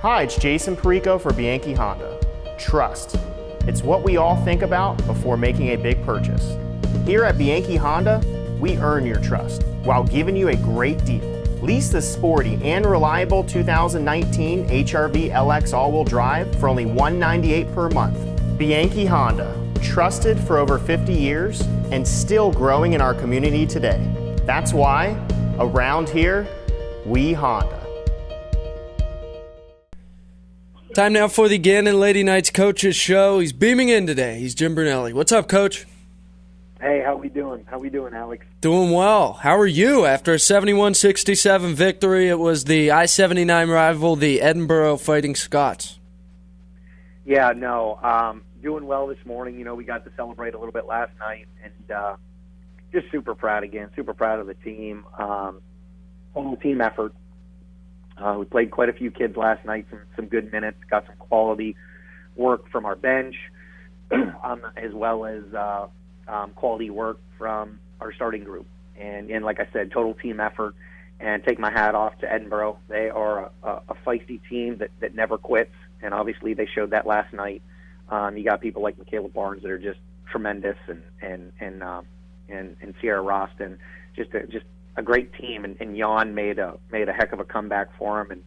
Hi, it's Jason Perico for Bianchi Honda. Trust. It's what we all think about before making a big purchase. Here at Bianchi Honda, we earn your trust while giving you a great deal. Lease the sporty and reliable 2019 HR-V LX all-wheel drive for only $198 per month. Bianchi Honda, trusted for over 50 years and still growing in our community today. That's why, around here, we Honda. Time now for the Gannon Lady Knights Coaches Show. He's beaming in today. He's Jim Brunelli. What's up, Coach? Hey, how we doing? How we doing, Alex? Doing well. How are you? After a 71-67 victory, it was the I-79 rival, the Edinboro Fighting Scots. Yeah, no, doing well this morning. You know, we got to celebrate a little bit last night, and just super proud again. Super proud of the team. Whole team effort. We played quite a few kids last night, some good minutes, got some quality work from our bench, as well as quality work from our starting group. And like I said, total team effort, and take my hat off to Edinboro. They are a feisty team that never quits, and obviously they showed that last night. You got people like Michaela Barnes that are just tremendous, and Sierra Roston, just a great team, and Jan made a heck of a comeback for him,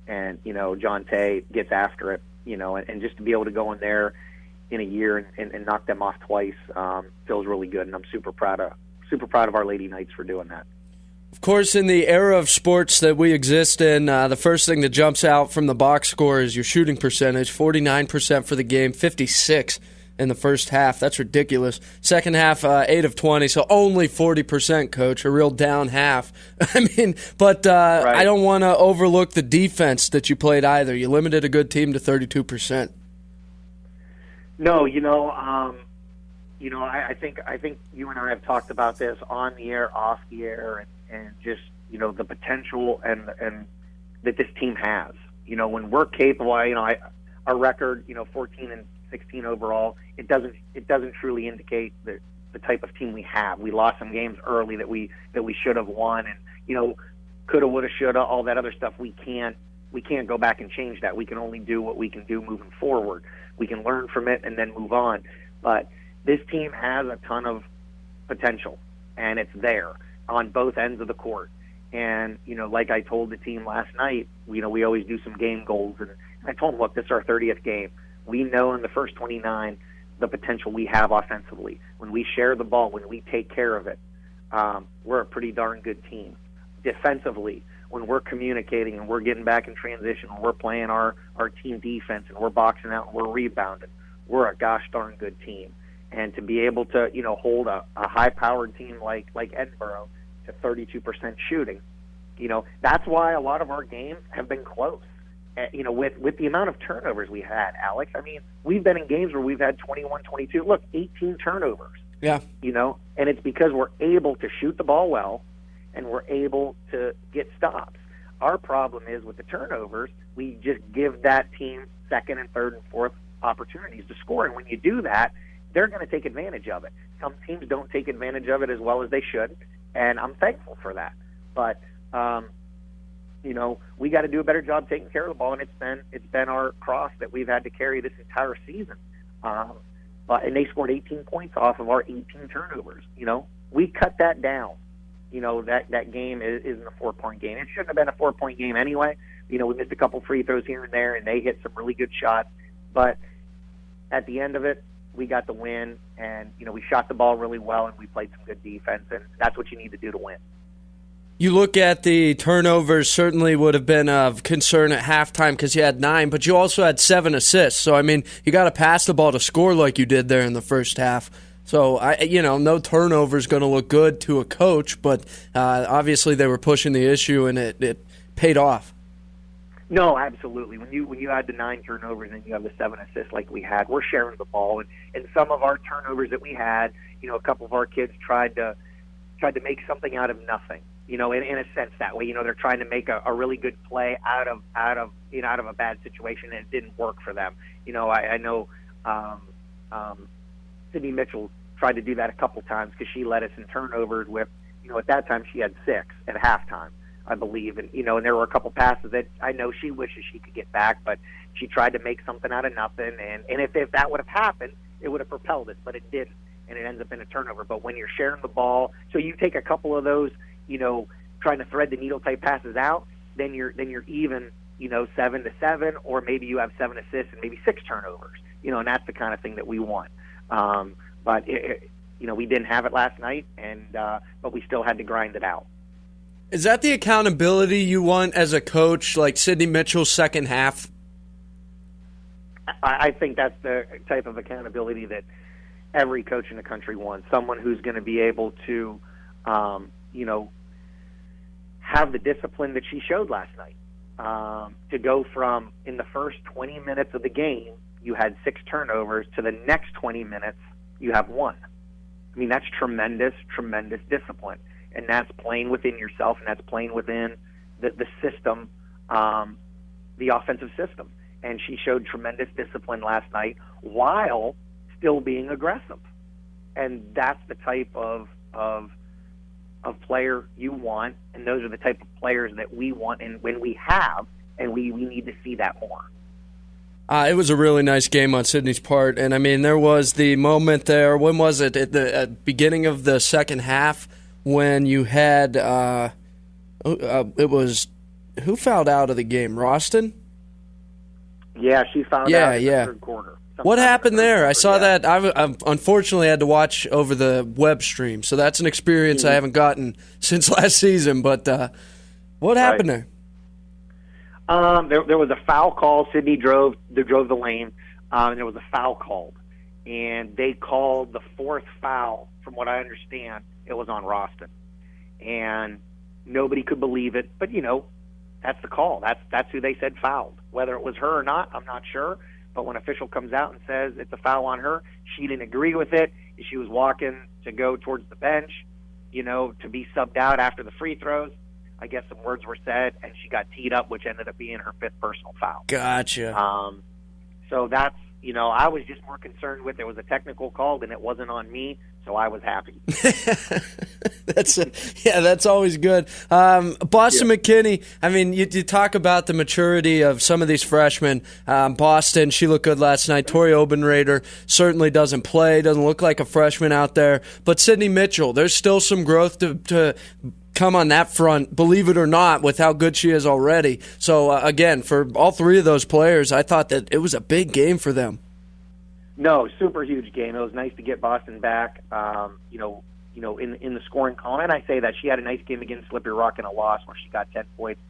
and you know, John Tay gets after it, you know, and just to be able to go in there in a year and knock them off twice feels really good, and I'm super proud of our Lady Knights for doing that. Of course, in the era of sports that we exist in, the first thing that jumps out from the box score is your shooting percentage, 49% for the game, 56% in the first half. That's ridiculous. Second half, 8 of 20, so only 40%, Coach, a real down half. I mean, but right. I don't want to overlook the defense that you played either. You limited a good team to 32%. No, I think you and I have talked about this on the air, off the air, and just, you know, the potential and that this team has. You know, when we're capable, our record, 14-16 overall, it doesn't truly indicate the type of team we have. We lost some games early that we should have won, and coulda, woulda, shoulda, all that other stuff. We can't go back and change that. We can only do what we can do moving forward. We can learn from it and then move on. But this team has a ton of potential, and it's there on both ends of the court. And, like I told the team last night, we always do some game goals. And I told them, look, this is our 30th game. We know in the first 29 the potential we have offensively. When we share the ball, when we take care of it, we're a pretty darn good team. Defensively, when we're communicating and we're getting back in transition, and we're playing our team defense and we're boxing out and we're rebounding, we're a gosh darn good team. And to be able to, hold a high-powered team like Edinboro to 32% shooting, that's why a lot of our games have been close. With the amount of turnovers we had, Alex, I mean, we've been in games where we've had 21, 22, 18 turnovers. Yeah. And it's because we're able to shoot the ball well and we're able to get stops. Our problem is with the turnovers, we just give that team second and third and fourth opportunities to score. And when you do that, they're going to take advantage of it. Some teams don't take advantage of it as well as they should, and I'm thankful for that. But, we got to do a better job taking care of the ball, and it's been our cross that we've had to carry this entire season. And they scored 18 points off of our 18 turnovers. We cut that down. That game isn't a 4-point game. It shouldn't have been a 4-point game anyway. We missed a couple free throws here and there, and they hit some really good shots. But at the end of it, we got the win, and, we shot the ball really well, and we played some good defense, and that's what you need to do to win. You look at the turnovers, certainly would have been of concern at halftime because you had 9, but you also had 7 assists. So, I mean, you got to pass the ball to score like you did there in the first half. So, no turnover is going to look good to a coach, but obviously they were pushing the issue, and it paid off. No, absolutely. When you add the 9 turnovers and you have the 7 assists like we had, we're sharing the ball. And some of our turnovers that we had, a couple of our kids tried to make something out of nothing. In a sense that way, they're trying to make a really good play out of a bad situation, and it didn't work for them. I know Sydney Mitchell tried to do that a couple times because she led us in turnovers with, at that time she had 6 at halftime. I believe. And, and there were a couple passes that I know she wishes she could get back, but she tried to make something out of nothing. And if that would have happened, it would have propelled us, but it didn't. And it ends up in a turnover. But when you're sharing the ball, so you take a couple of those, trying to thread the needle type passes out, then you're even, 7-7, or maybe you have 7 assists and maybe 6 turnovers, and that's the kind of thing that we want. But we didn't have it last night, but we still had to grind it out. Is that the accountability you want as a coach, like Sydney Mitchell's second half? I think that's the type of accountability that every coach in the country wants. Someone who's going to be able to, have the discipline that she showed last night. To go from, in the first 20 minutes of the game, you had 6 turnovers, to the next 20 minutes, you have 1. I mean, that's tremendous, tremendous discipline. And that's playing within yourself, and that's playing within the system, the offensive system. And she showed tremendous discipline last night while still being aggressive. And that's the type of player you want, and those are the type of players that we want, and when we have, and we need to see that more. It was a really nice game on Sydney's part, and I mean, there was the moment there, when was it, at the beginning of the second half, when you had, it was, who fouled out of the game, Roston? Yeah, she fouled out in the third quarter. What happened there? I saw that. I unfortunately had to watch over the web stream, so that's an experience I haven't gotten since last season. But what happened there? There was a foul call. Sydney drove the lane, and there was a foul called. And they called the 4th foul, from what I understand, it was on Roston. And nobody could believe it, but, that's the call. That's who they said fouled. Whether it was her or not, I'm not sure. But when an official comes out and says it's a foul on her, she didn't agree with it. She was walking to go towards the bench, to be subbed out after the free throws. I guess some words were said, and she got teed up, which ended up being her 5th personal foul. Gotcha. So that's, I was just more concerned with, there was a technical call, and it wasn't on me, so I was happy. That's always good. Boston Mckinney, I mean, you talk about the maturity of some of these freshmen. Boston, she looked good last night. Tori Obenrader certainly doesn't look like a freshman out there. But Sydney Mitchell, there's still some growth to come on that front, believe it or not, with how good she is already. So, again, for all 3 of those players, I thought that it was a big game for them. No, super huge game. It was nice to get Boston back, in the scoring column. And I say that she had a nice game against Slippery Rock in a loss where she got 10 points.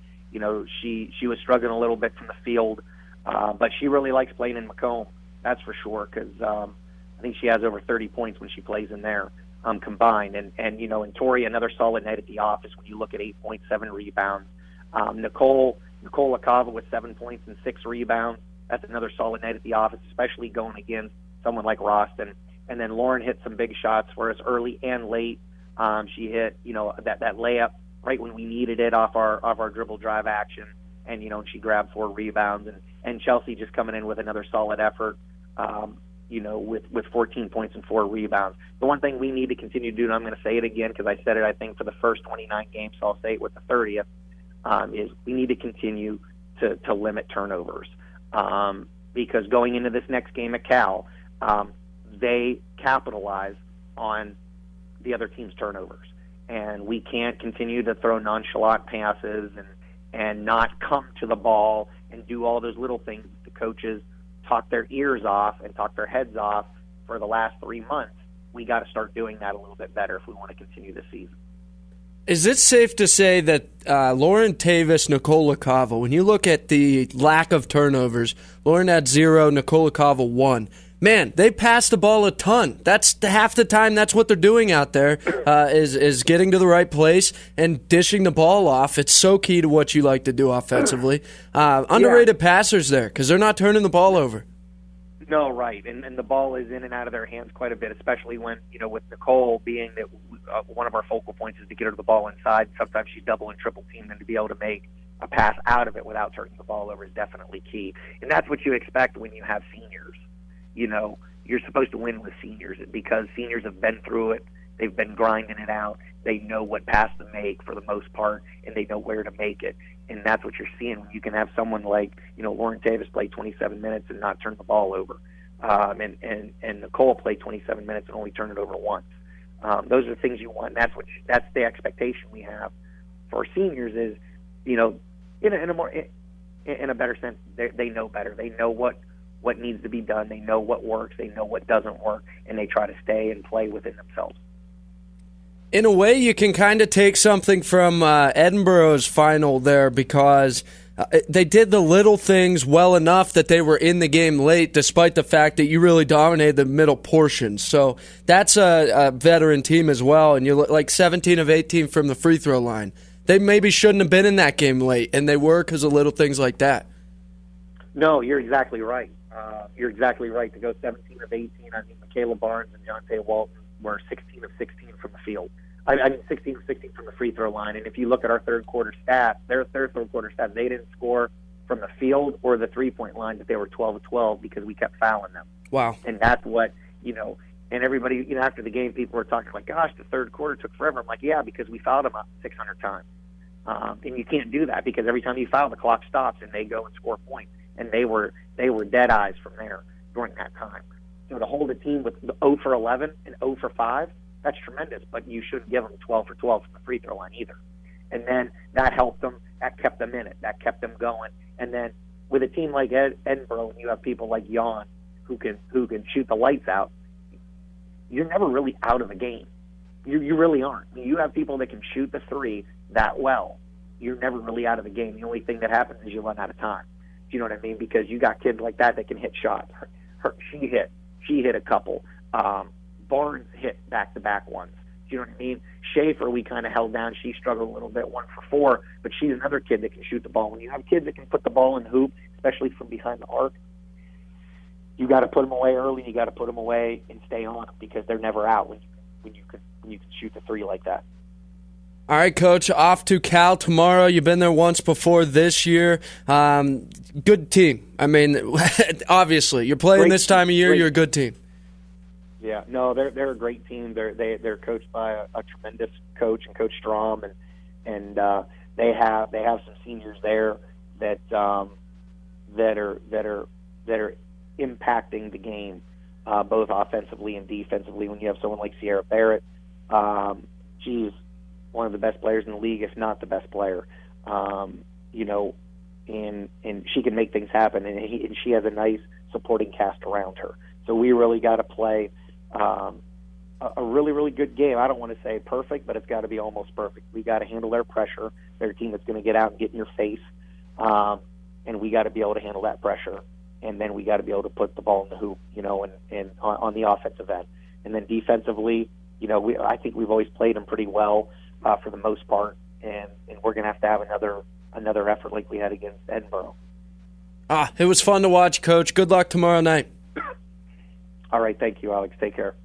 She was struggling a little bit from the field, but she really likes playing in Macomb, that's for sure, because I think she has over 30 points when she plays in there. Combined, and Tori, another solid night at the office when you look at 8.7 rebounds. Nicole Acava with 7 points and 6 rebounds. That's another solid night at the office, especially going against someone like Roston. And then Lauren hit some big shots for us early and late. She hit, that layup right when we needed it off our dribble drive action, and she grabbed 4 rebounds. And Chelsea just coming in with another solid effort. With 14 points and 4 rebounds. The one thing we need to continue to do, and I'm going to say it again because I said it, I think, for the first 29 games, so I'll say it with the 30th, is we need to continue to limit turnovers. Because going into this next game at Cal, they capitalize on the other team's turnovers. And we can't continue to throw nonchalant passes and not come to the ball and do all those little things that the coaches talk their ears off and talk their heads off for the last 3 months. We got to start doing that a little bit better if we want to continue this season. Is it safe to say that Lauren Tavis, Nicole Acava, when you look at the lack of turnovers, Lauren had 0, Nicole Acava 1. Man, they pass the ball a ton. That's half the time. That's what they're doing out there, is getting to the right place and dishing the ball off. It's so key to what you like to do offensively. Underrated passers there because they're not turning the ball over. No, right, and the ball is in and out of their hands quite a bit, especially when, with Nicole being that one of our focal points is to get her the ball inside. Sometimes she's double and triple teamed, and to be able to make a pass out of it without turning the ball over is definitely key. And that's what you expect when you have seniors. You're supposed to win with seniors because seniors have been through it. They've been grinding it out. They know what pass to make for the most part, and they know where to make it. And that's what you're seeing when you can have someone like, Lauren Davis play 27 minutes and not turn the ball over. And Nicole play 27 minutes and only turn it over once. Those are the things you want. And that's the expectation we have for our seniors is, in a better sense, they know better. They know what needs to be done. They know what works. They know what doesn't work, and they try to stay and play within themselves. In a way, you can kind of take something from Edinboro's final there because they did the little things well enough that they were in the game late, despite the fact that you really dominated the middle portion. So that's a veteran team as well, and you're like 17 of 18 from the free throw line. They maybe shouldn't have been in that game late, and they were because of little things like that. No, you're exactly right. You're exactly right. To go 17 of 18, Michaela Barnes and Jonte Walton were 16 of 16 from the field. 16 of 16 from the free throw line. And if you look at our third quarter stats, their third quarter stats, they didn't score from the field or the 3-point line, but they were 12 of 12 because we kept fouling them. Wow. And that's what, and everybody, after the game, people were talking like, gosh, the third quarter took forever. I'm like, yeah, because we fouled them 600 times. And you can't do that because every time you foul, the clock stops and they go and score points. And they were dead eyes from there during that time. So to hold a team with 0 for 11 and 0 for 5, that's tremendous. But you shouldn't give them 12 for 12 from the free throw line either. And then that helped them. That kept them in it. That kept them going. And then with a team like Edinboro, and you have people like Jan who can shoot the lights out, you're never really out of the game. You really aren't. You have people that can shoot the three that well. You're never really out of the game. The only thing that happens is you run out of time. Do you know what I mean? Because you got kids like that can hit shots. She hit a couple. Barnes hit back-to-back ones. Do you know what I mean? Schaefer, we kind of held down. She struggled a little bit, 1 for 4, but she's another kid that can shoot the ball. When you have kids that can put the ball in the hoop, especially from behind the arc, you got to put them away early. You got to put them away and stay on them because they're never out when you can shoot the three like that. All right, Coach, off to Cal tomorrow. You've been there once before this year. Good team. I mean, obviously, you're playing this time of year. You're a good team. Yeah, no, they're a great team. They're coached by a tremendous coach and Coach Strom, and they have some seniors there that are impacting the game both offensively and defensively. When you have someone like Sierra Barrett, she's one of the best players in the league, if not the best player. And she can make things happen, and she has a nice supporting cast around her. So we really got to play a really, really good game. I don't want to say perfect, but it's got to be almost perfect. We got to handle their pressure. They're a team that's going to get out and get in your face, and we got to be able to handle that pressure. And then we got to be able to put the ball in the hoop, and on the offensive end. And then defensively, I think we've always played them pretty well for the most part, and we're going to have another effort like we had against Edinboro. It was fun to watch, Coach. Good luck tomorrow night. All right, thank you, Alex. Take care.